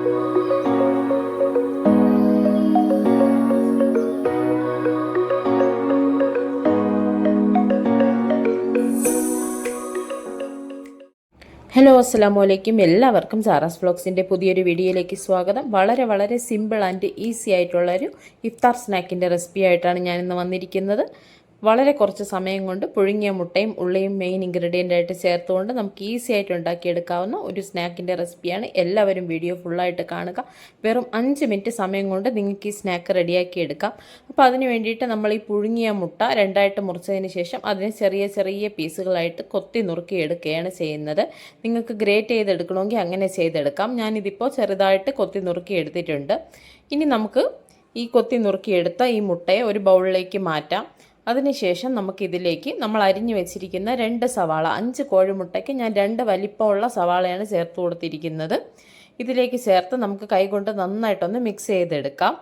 Hello അസ്സലാമു എല്ലാവർക്കും Sara's വ്ളോഗ്സിൻ്റെ പുതിയൊരു വീഡിയോയിലേക്ക് സ്വാഗതം. വളരെ സിമ്പിൾ ആൻഡ് ഈസി ആയിട്ടുള്ളൊരു ഇഫ്താർ സ്നാക്കിൻ്റെ റെസിപ്പി ആയിട്ടാണ് ഞാനിന്ന് വന്നിരിക്കുന്നത്. വളരെ കുറച്ച് സമയം കൊണ്ട് പുഴുങ്ങിയ മുട്ടയും ഉള്ളിയും മെയിൻ ഇൻഗ്രീഡിയൻ്റ് ആയിട്ട് ചേർത്തുകൊണ്ട് നമുക്ക് ഈസി ആയിട്ട് ഉണ്ടാക്കിയെടുക്കാവുന്ന ഒരു സ്നാക്കിൻ്റെ റെസിപ്പിയാണ്. എല്ലാവരും വീഡിയോ ഫുള്ളായിട്ട് കാണുക. വെറും 5 മിനിറ്റ് സമയം കൊണ്ട് നിങ്ങൾക്ക് ഈ സ്നാക്ക് റെഡിയാക്കി എടുക്കാം. അപ്പോൾ അതിന് വേണ്ടിയിട്ട് നമ്മൾ ഈ പുഴുങ്ങിയ മുട്ട രണ്ടായിട്ട് മുറിച്ചതിന് ശേഷം അതിനെ ചെറിയ പീസുകളായിട്ട് കൊത്തി നുറുക്കി എടുക്കുകയാണ് ചെയ്യുന്നത്. നിങ്ങൾക്ക് ഗ്രേറ്റ് ചെയ്തെടുക്കണമെങ്കിൽ അങ്ങനെ ചെയ്തെടുക്കാം. ഞാനിതിപ്പോൾ ചെറുതായിട്ട് കൊത്തി നുറുക്കി എടുത്തിട്ടുണ്ട്. ഇനി നമുക്ക് ഈ കൊത്തി നുറുക്കിയെടുത്ത ഈ മുട്ടയെ ഒരു ബൗളിലേക്ക് മാറ്റാം. അതിനുശേഷം നമുക്കിതിലേക്ക് നമ്മൾ അരിഞ്ഞു വെച്ചിരിക്കുന്ന 2 സവാള, 5 കോഴിമുട്ടയ്ക്ക് ഞാൻ 2 വലിപ്പമുള്ള സവാളയാണ് ചേർത്ത് കൊടുത്തിരിക്കുന്നത്. ഇതിലേക്ക് ചേർത്ത് നമുക്ക് കൈകൊണ്ട് നന്നായിട്ടൊന്ന് മിക്സ് ചെയ്തെടുക്കാം.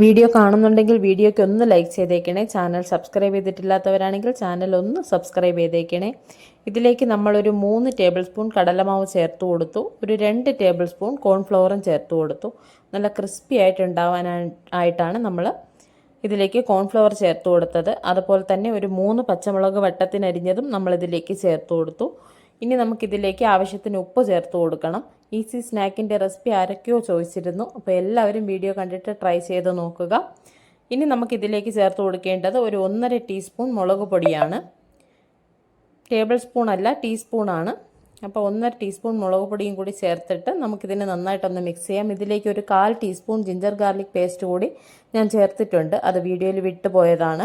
വീഡിയോ കാണുന്നുണ്ടെങ്കിൽ വീഡിയോയ്ക്ക് ഒന്ന് ലൈക്ക് ചെയ്തേക്കണേ. ചാനൽ സബ്സ്ക്രൈബ് ചെയ്തിട്ടില്ലാത്തവരാണെങ്കിൽ ചാനൽ ഒന്ന് സബ്സ്ക്രൈബ് ചെയ്തേക്കണേ. ഇതിലേക്ക് നമ്മളൊരു 3 ടേബിൾ സ്പൂൺ കടലമാവ് ചേർത്ത് കൊടുത്തു. ഒരു 2 ടേബിൾ സ്പൂൺ കോൺഫ്ലവറും ചേർത്ത് കൊടുത്തു. നല്ല ക്രിസ്പി ആയിട്ടാണ് നമ്മൾ ഇതിലേക്ക് കോൺഫ്ലവർ ചേർത്ത് കൊടുത്തത്. അതുപോലെ തന്നെ ഒരു 3 പച്ചമുളക് വട്ടത്തിനരിഞ്ഞതും നമ്മളിതിലേക്ക് ചേർത്ത് കൊടുത്തു. ഇനി നമുക്കിതിലേക്ക് ആവശ്യത്തിന് ഉപ്പ് ചേർത്ത് കൊടുക്കണം. ഈസി സ്നാക്കിൻ്റെ റെസിപ്പി ആരൊക്കെയോ ചോദിച്ചിരുന്നു. അപ്പോൾ എല്ലാവരും വീഡിയോ കണ്ടിട്ട് ട്രൈ ചെയ്ത് നോക്കുക. ഇനി നമുക്കിതിലേക്ക് ചേർത്ത് കൊടുക്കേണ്ടത് ഒരു 1.5 ടീസ്പൂൺ മുളക് പൊടിയാണ്. ടേബിൾ സ്പൂൺ അല്ല, ടീസ്പൂണാണ്. അപ്പോൾ 1.5 ടീസ്പൂൺ മുളക് പൊടിയും കൂടി ചേർത്തിട്ട് നമുക്കിതിനെ നന്നായിട്ടൊന്ന് മിക്സ് ചെയ്യാം. ഇതിലേക്ക് ഒരു 1/4 ടീസ്പൂൺ ജിഞ്ചർ ഗാർലിക് പേസ്റ്റ് കൂടി ഞാൻ ചേർത്തിട്ടുണ്ട്. അത് വീഡിയോയിൽ വിട്ടുപോയതാണ്.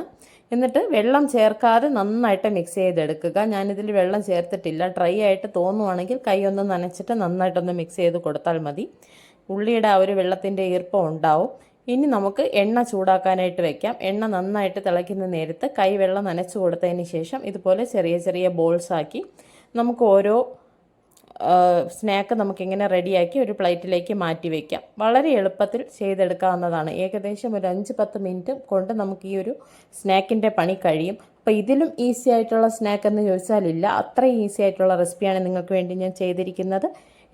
എന്നിട്ട് വെള്ളം ചേർക്കാതെ നന്നായിട്ട് മിക്സ് ചെയ്തെടുക്കുക. ഞാനിതിൽ വെള്ളം ചേർത്തിട്ടില്ല. ഡ്രൈ ആയിട്ട് തോന്നുവാണെങ്കിൽ കൈ ഒന്ന് നനച്ചിട്ട് നന്നായിട്ടൊന്ന് മിക്സ് ചെയ്ത് കൊടുത്താൽ മതി. ഉള്ളിയുടെ ആ ഒരു വെള്ളത്തിൻ്റെ ഈർപ്പം ഉണ്ടാവും. ഇനി നമുക്ക് എണ്ണ ചൂടാക്കാനായിട്ട് വെക്കാം. എണ്ണ നന്നായിട്ട് തിളയ്ക്കുന്ന നേരത്ത് കൈ വെള്ളം നനച്ച് കൊടുത്തതിന് ശേഷം ഇതുപോലെ ചെറിയ ബോൾസാക്കി നമുക്ക് ഓരോ സ്നാക്ക് നമുക്കിങ്ങനെ റെഡിയാക്കി ഒരു പ്ലേറ്റിലേക്ക് മാറ്റി വയ്ക്കാം. വളരെ എളുപ്പത്തിൽ ചെയ്തെടുക്കാവുന്നതാണ്. ഏകദേശം ഒരു 5-10 മിനിറ്റ് കൊണ്ട് നമുക്ക് ഈ ഒരു സ്നാക്കിൻ്റെ പണി കഴിയും. അപ്പോൾ ഇതിലും ഈസി ആയിട്ടുള്ള സ്നാക്ക് എന്ന് ചോദിച്ചാലില്ല. അത്രയും ഈസി ആയിട്ടുള്ള റെസിപ്പിയാണ് നിങ്ങൾക്ക് വേണ്ടി ഞാൻ ചെയ്തിരിക്കുന്നത്.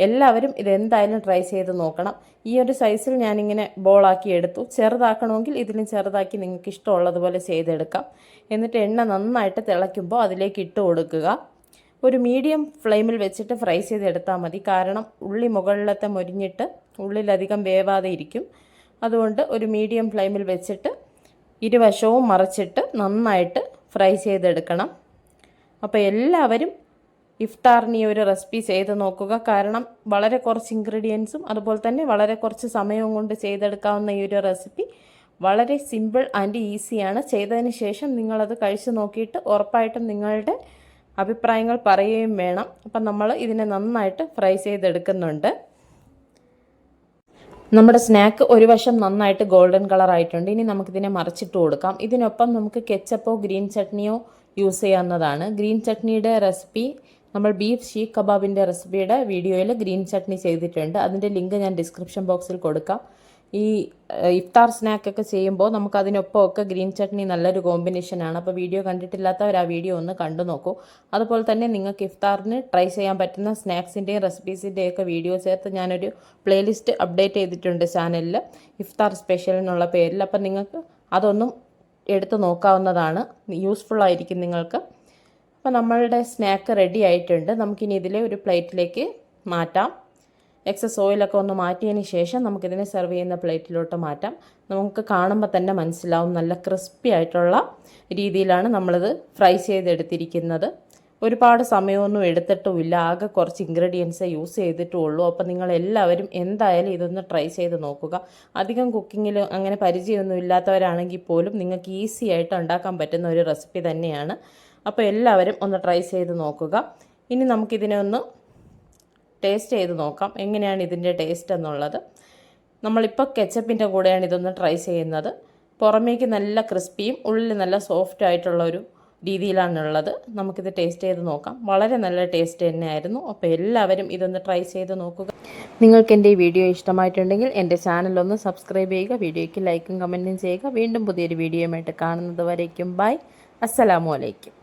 എല്ലാവരും ഇതെന്തായാലും ട്രൈ ചെയ്ത് നോക്കണം. ഈ ഒരു സൈസിൽ ഞാനിങ്ങനെ ബോളാക്കി എടുത്തു. ചെറുതാക്കണമെങ്കിൽ ഇതിലും ചെറുതാക്കി നിങ്ങൾക്ക് ഇഷ്ടമുള്ളതുപോലെ ചെയ്തെടുക്കാം. എന്നിട്ട് എണ്ണ നന്നായിട്ട് തിളയ്ക്കുമ്പോൾ അതിലേക്ക് ഇട്ട് കൊടുക്കുക. ഒരു മീഡിയം ഫ്ലെയിമിൽ വെച്ചിട്ട് ഫ്രൈ ചെയ്തെടുത്താൽ മതി. കാരണം ഉള്ളി മുകളിലത്തെ മൊരിഞ്ഞിട്ട് ഉള്ളിലധികം വേവാതെ ഇരിക്കും. അതുകൊണ്ട് ഒരു മീഡിയം ഫ്ലെയിമിൽ വെച്ചിട്ട് ഇരുവശവും മറിച്ചിട്ട് നന്നായിട്ട് ഫ്രൈ ചെയ്തെടുക്കണം. അപ്പോൾ എല്ലാവരും ഇഫ്താറിന് ഈ ഒരു റെസിപ്പി ചെയ്ത് നോക്കുക. കാരണം വളരെ കുറച്ച് ഇൻഗ്രീഡിയൻസും അതുപോലെ തന്നെ വളരെ കുറച്ച് സമയവും കൊണ്ട് ചെയ്തെടുക്കാവുന്ന ഈ ഒരു റെസിപ്പി വളരെ സിമ്പിൾ ആൻഡ് ഈസിയാണ്. ചെയ്തതിന് ശേഷം നിങ്ങളത് കഴിച്ച് നോക്കിയിട്ട് ഉറപ്പായിട്ടും നിങ്ങളുടെ അഭിപ്രായങ്ങൾ പറയുകയും വേണം. അപ്പം നമ്മൾ ഇതിനെ നന്നായിട്ട് ഫ്രൈ ചെയ്തെടുക്കുന്നുണ്ട്. നമ്മുടെ സ്നാക്ക് ഒരു വശം നന്നായിട്ട് ഗോൾഡൻ കളർ ആയിട്ടുണ്ട്. ഇനി നമുക്കിതിനെ മറിച്ചിട്ട് കൊടുക്കാം. ഇതിനൊപ്പം നമുക്ക് കെച്ചപ്പോ ഗ്രീൻ ചട്നിയോ യൂസ് ചെയ്യാവുന്നതാണ്. ഗ്രീൻ ചട്നിയുടെ റെസിപ്പി നമ്മൾ ബീഫ് ഷീഖ് കബാബിൻ്റെ റെസിപ്പിയുടെ വീഡിയോയിൽ ഗ്രീൻ ചട്നി ചെയ്തിട്ടുണ്ട്. അതിൻ്റെ ലിങ്ക് ഞാൻ ഡിസ്ക്രിപ്ഷൻ ബോക്സിൽ കൊടുക്കാം. ഈ ഇഫ്താർ സ്നാക്കൊക്കെ ചെയ്യുമ്പോൾ നമുക്കതിനൊപ്പമൊക്കെ ഗ്രീൻ ചട്നി നല്ലൊരു കോമ്പിനേഷനാണ്. അപ്പോൾ വീഡിയോ കണ്ടിട്ടില്ലാത്തവർ ആ വീഡിയോ ഒന്ന് കണ്ടു നോക്കൂ. അതുപോലെ തന്നെ നിങ്ങൾക്ക് ഇഫ്താറിന് ട്രൈ ചെയ്യാൻ പറ്റുന്ന സ്നാക്സിൻ്റെയും റെസിപ്പീസിൻ്റെയൊക്കെ വീഡിയോ ചേർത്ത് ഞാനൊരു പ്ലേലിസ്റ്റ് അപ്ഡേറ്റ് ചെയ്തിട്ടുണ്ട് ചാനലിൽ, ഇഫ്താർ സ്പെഷ്യൽ എന്നുള്ള പേരിൽ. അപ്പം നിങ്ങൾക്ക് അതൊന്നും എടുത്ത് നോക്കാവുന്നതാണ്. യൂസ്ഫുൾ ആയിരിക്കും നിങ്ങൾക്ക്. അപ്പോൾ നമ്മളുടെ സ്നാക്ക് റെഡി ആയിട്ടുണ്ട്. നമുക്കിനി ഇതിലെ ഒരു പ്ലേറ്റിലേക്ക് മാറ്റാം. എക്സസ് ഓയിലൊക്കെ ഒന്ന് മാറ്റിയതിന് ശേഷം നമുക്കിതിനെ സെർവ് ചെയ്യുന്ന പ്ലേറ്റിലോട്ട് മാറ്റാം. നമുക്ക് കാണുമ്പോൾ തന്നെ മനസ്സിലാവും നല്ല ക്രിസ്പി ആയിട്ടുള്ള രീതിയിലാണ് നമ്മളിത് ഫ്രൈ ചെയ്തെടുത്തിരിക്കുന്നത്. ഒരുപാട് സമയമൊന്നും എടുത്തിട്ടുമില്ല. ആകെ കുറച്ച് ഇൻഗ്രീഡിയൻസ് യൂസ് ചെയ്തിട്ടുള്ളൂ. അപ്പോൾ നിങ്ങൾ എല്ലാവരും എന്തായാലും ഇതൊന്ന് ട്രൈ ചെയ്ത് നോക്കുക. അധികം കുക്കിങ്ങിൽ അങ്ങനെ പരിചയമൊന്നും ഇല്ലാത്തവരാണെങ്കിൽ പോലും നിങ്ങൾക്ക് ഈസി ആയിട്ട് ഉണ്ടാക്കാൻ പറ്റുന്ന ഒരു റെസിപ്പി തന്നെയാണ്. അപ്പോൾ എല്ലാവരും ഒന്ന് ട്രൈ ചെയ്ത് നോക്കുക. ഇനി നമുക്കിതിനെ ഒന്ന് ടേസ്റ്റ് ചെയ്ത് നോക്കാം എങ്ങനെയാണ് ഇതിൻ്റെ ടേസ്റ്റ് എന്നുള്ളത്. നമ്മളിപ്പോൾ കെച്ചപ്പിൻ്റെ കൂടെയാണ് ഇതൊന്ന് ട്രൈ ചെയ്യുന്നത്. പുറമേക്ക് നല്ല ക്രിസ്പിയും ഉള്ളിൽ നല്ല സോഫ്റ്റ് ആയിട്ടുള്ളൊരു രീതിയിലാണുള്ളത്. നമുക്കിത് ടേസ്റ്റ് ചെയ്ത് നോക്കാം. വളരെ നല്ല ടേസ്റ്റ് തന്നെയായിരുന്നു. അപ്പോൾ എല്ലാവരും ഇതൊന്ന് ട്രൈ ചെയ്ത് നോക്കുക. നിങ്ങൾക്ക് എൻ്റെ ഈ വീഡിയോ ഇഷ്ടമായിട്ടുണ്ടെങ്കിൽ എൻ്റെ ചാനലൊന്ന് സബ്സ്ക്രൈബ് ചെയ്യുക. വീഡിയോയ്ക്ക് ലൈക്കും കമൻറ്റും ചെയ്യുക. വീണ്ടും പുതിയൊരു വീഡിയോയുമായിട്ട് കാണുന്നത് വരേക്കും ബൈ. അസ്സലാമു അലൈക്കും.